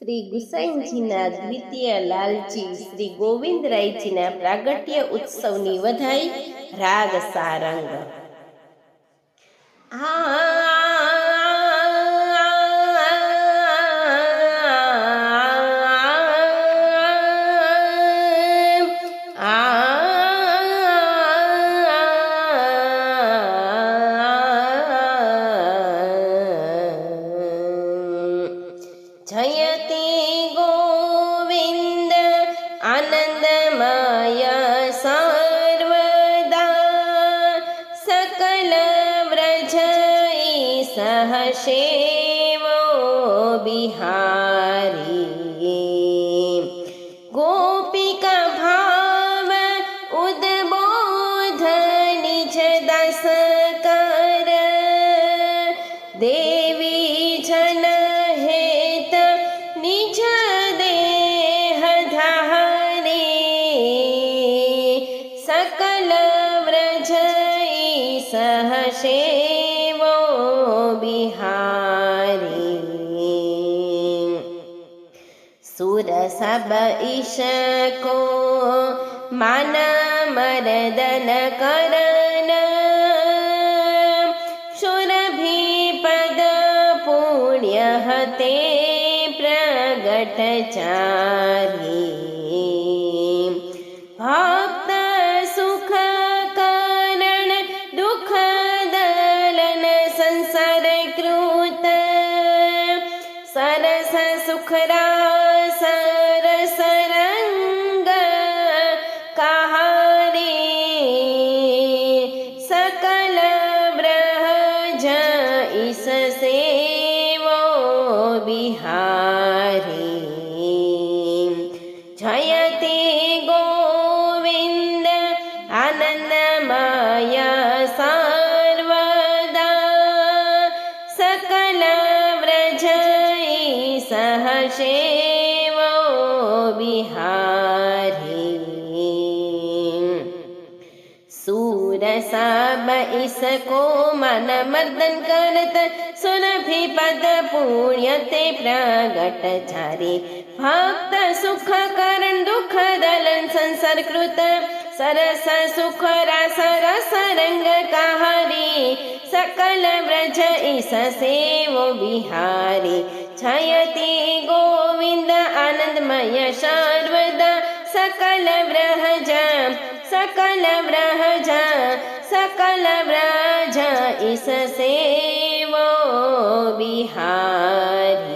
શ્રી ગુસાઈજીના દ્વિતીય લાલજી શ્રી ગોવિંદરાયજીના પ્રાગટ્ય ઉત્સવની વધાઈ રાગ સારંગ. જયતે ગોવિંદ આનંદમય સર્વદા સકલ વ્રજ સહશેવો બિહારી ગોપિકા ભાવ ઉદબોધ નિજ દસ કર દેવી જન હેત નિજ દેહ ધારી સકલ વ્રજ સહશેવો બિહારી સુર સબ ઈશકો માન મરદન કરન શુરભી પુણ્ય હતે પ્રગટ ચારી ભક્ત સુખ કારણ દુઃખ દલન સંસાર કૃત સરસ સુખરા સરસ રંગ કહારી સકલ બ્રજ ઈસ સેવો બિહારી જયતે ગોવિંદ આનંદમય સર્વદા સકલ વ્રજ સહશેવો બિહારી सूर सब इसको मन मर्दन करत सुरभि पद पुण्य ते प्रगट चारी भक्त सुख करण दुख दलन संसार कृत सरस सुख रस रस रंग कहारी सकल व्रज ईस सेवो बिहारी जयति गोविंद आनंदमय सर्वदा सकल व्रज सकल व्रज सकल व्रज ईस सेवो बिहारी।